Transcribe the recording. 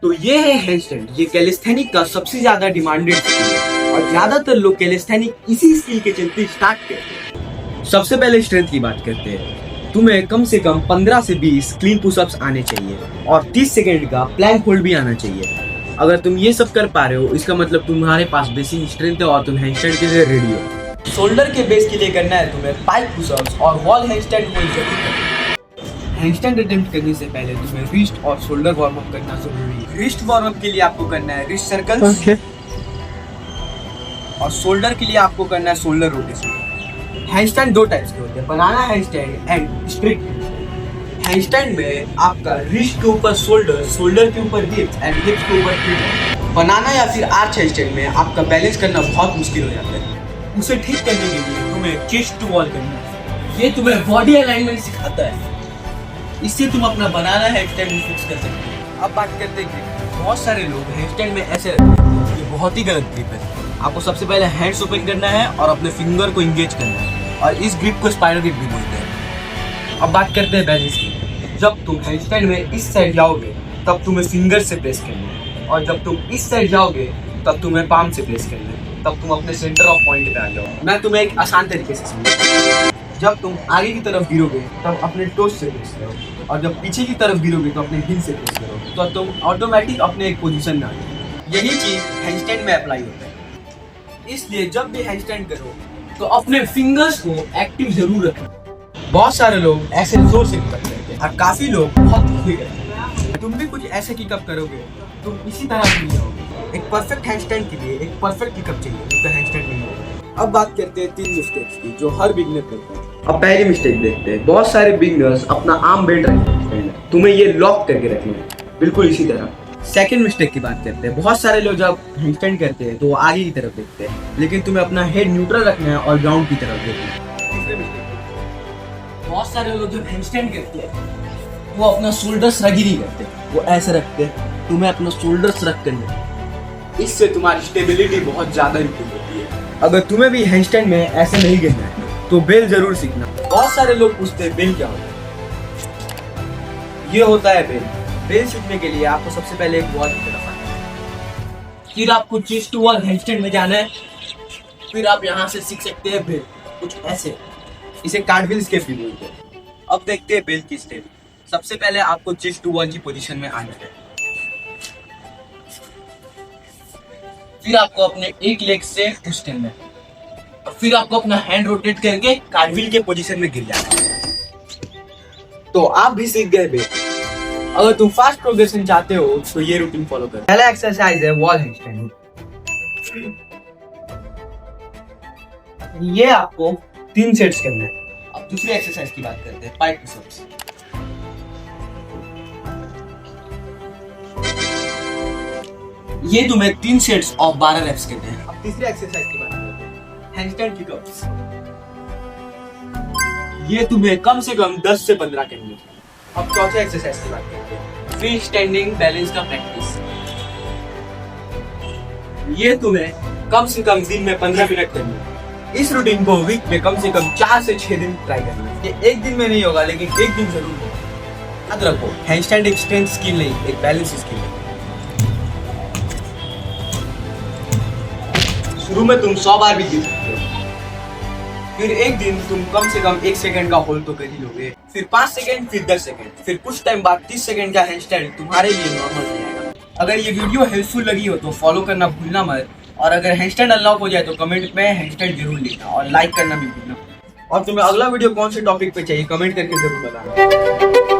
तो ये है हैंडस्टैंड। ये कैलिस्थेनिक का सबसे ज्यादा डिमांडेड स्किल है और ज्यादातर लोग कैलिस्थेनिक इसी स्किल के चलते स्टार्ट करते हैं। सबसे पहले स्ट्रेंथ की बात करते हैं। तुम्हें कम से कम 15 से 20 क्लीन पुशअप्स आने चाहिए और 30 सेकंड का प्लैंक होल्ड भी आना चाहिए। अगर तुम ये सब कर पा रहे हो इसका मतलब तुम्हारे पास बेसिक स्ट्रेंथ है और तुम हैंडस्टैंड के लिए रेडी हो। शोल्डर के बेस के लिए करना है तुम्हें पाइप पुशअप्स और वॉल हैंडस्टैंड होल्ड जरूर करना है। हैंडस्टैंड अटेम्प्ट करने से पहले तुम्हें रिस्ट और शोल्डर वार्म अप करना जरूरी है। रिस्ट वार्म अप के लिए आपको करना है रिस्ट सर्कल्स और शोल्डर के लिए आपको करना है शोल्डर रोटेशन। हैंडस्टैंड दो टाइप्स के होते हैं, banana handstand and straight handstand. Handstand में आपका रिस्ट के ऊपर शोल्डर, शोल्डर के ऊपर हिप्स एंड हिप्स के ऊपर हिप। बनाना या फिर आर्च हैंडस्टैंड में आपका बैलेंस करना बहुत मुश्किल हो जाता है। उसे ठीक करने के लिए तुम्हें चेस्ट टू वॉल करना है। ये तुम्हें बॉडी अलाइनमेंट सिखाता है, इससे तुम अपना बनाना हैंडस्टैंड फिक्स कर सकते हो। अब बात करते हैं ग्रिप। बहुत सारे लोग हैंडस्टैंड में ऐसे रखते हैं, ये बहुत ही गलत ग्रिप है। आपको सबसे पहले हैंड्स ओपन करना है और अपने फिंगर को इंगेज करना है और इस ग्रिप को स्पाइडर ग्रिप भी बोलते हैं। अब बात करते हैं बैलेंस की। जब तुम हैंडस्टैंड में इस साइड जाओगे तब तुम्हें फिंगर से प्रेस करना है और जब तुम इस साइड जाओगे तब तुम्हें पाम से प्रेस करना है। तब तुम अपने सेंटर ऑफ पॉइंट पे आ जाओ। मैं तुम्हें एक आसान तरीके से समझाऊंगा। जब तुम आगे की तरफ गिरोगे तब अपने टोस से प्रेस करो और जब पीछे की तरफ गिरोगे तो अपने हिल से प्रेस करो, तो तुम ऑटोमेटिक अपने एक पोजीशन में आ जाओगे। यही चीज हैंडस्टैंड में अप्लाई होता है। इसलिए जब भी हैंडस्टैंड करो तो अपने फिंगर्स को एक्टिव जरूर रखो। बहुत सारे लोग ऐसे जोर से किकअप करते हैं और काफी लोग बहुत धीरे करते हैं। तुम भी कुछ ऐसे किकअप करोगे तुम इसी तरह मिल जाओगे। एक परफेक्ट हैंडस्टैंड के लिए एक परफेक्ट किकअप चाहिए, तो हैंडस्टैंड नहीं होगा। अब बात करते हैं 3 मिस्टेक्स की जो हर बिगनर करता है। अब पहली मिस्टेक देखते हैं। बहुत सारे बिगनर्स अपना आर्म बेल्ट रखते हैं, तुम्हें ये लॉक करके रखना है बिल्कुल इसी तरह। सेकंड मिस्टेक की बात करते हैं। बहुत सारे लोग जब हैंडस्टैंड करते हैं तो वो आगे की तरफ देखते हैं, लेकिन तुम्हें अपना हेड न्यूट्रल रखना है और ग्राउंड की तरफ देखना है। तीसरी मिस्टेक, बहुत सारे लोग जब हैंडस्टैंड करते हैं वो अपना शोल्डर्स रख ही नहीं करते, वो ऐसे रखते हैं। तुम्हें अपना शोल्डर्स रख करना है, इससे तुम्हारी स्टेबिलिटी बहुत ज्यादा इंप्रूव होती है। अगर तुम्हें भी हैंडस्टैंड में ऐसे नहीं गिरना है तो बेल जरूर सीखना। बहुत सारे लोग पूछते हैं बेल क्या होता है। ये होता है बेल। बेल सीखने के लिए आपको सबसे पहले एक वॉल की तरफ आना है, फिर आपको चेस्ट टू वॉल हैंडस्टैंड में जाना है, फिर आप यहाँ से सीख सकते हैं बेल कुछ ऐसे। इसे कार्टव्हील स्टेप भी बोलते हैं। अब देखते हैं बेल की स्टेप। सबसे पहले आपको चेस्ट टू वॉल की पोजीशन में आना है, फिर आपको अपने एक लेग से पुश करना है और फिर आपको अपना हैंड रोटेट करके कार्टव्हील के पोजीशन में गिर जाना है। तो आप भी सीख गए बेल। अगर तुम फास्ट प्रोग्रेशन चाहते हो तो ये रूटीन फॉलो करो। पहला एक्सरसाइज है वॉल हैंडस्टैंड। ये आपको 3 सेट्स करना है। अब दूसरी एक्सरसाइज की बात करते हैं, पाइप पुशअप्स। ये तुम्हें 3 सेट्स ऑफ 12 रेप्स करते हैं। अब तीसरी एक्सरसाइज की बात करते हैं, हैंडस्टैंड किकअप्स। ये तुम्हें कम से कम 10 से 15 करनी है। अब चौथे एक्सरसाइज की बात करते हैं, फ्री स्टैंडिंग बैलेंस का प्रैक्टिस। ये तुम्हें कम से कम दिन में 15 मिनट करनी है। इस रूटीन को वीक में कम से कम 4 से 6 दिन ट्राई करना है। ये एक दिन में नहीं होगा लेकिन एक दिन जरूर होगा। याद रखो, हैंडस्टैंड एक स्ट्रेंथ स्किल नहीं, एक बैलेंस स्किल है। शुरू में तुम 100 बार भी गिर सकते हो, फिर एक दिन तुम कम से कम 1 सेकंड का होल्ड तो कर ही लोगे, फिर 5 सेकंड, फिर 10 सेकंड, फिर कुछ टाइम बाद 30 सेकंड का हैंडस्टैंड तुम्हारे लिए नॉर्मल हो जाएगा। अगर ये वीडियो हेल्पफुल लगी हो तो फॉलो करना भूलना मत, और अगर हैंडस्टैंड अनलॉक हो जाए तो कमेंट में हैंडस्टैंड जरूर लिखना और लाइक करना भी भूलना। और तुम्हें अगला वीडियो कौन से टॉपिक पे चाहिए कमेंट करके जरूर बताना।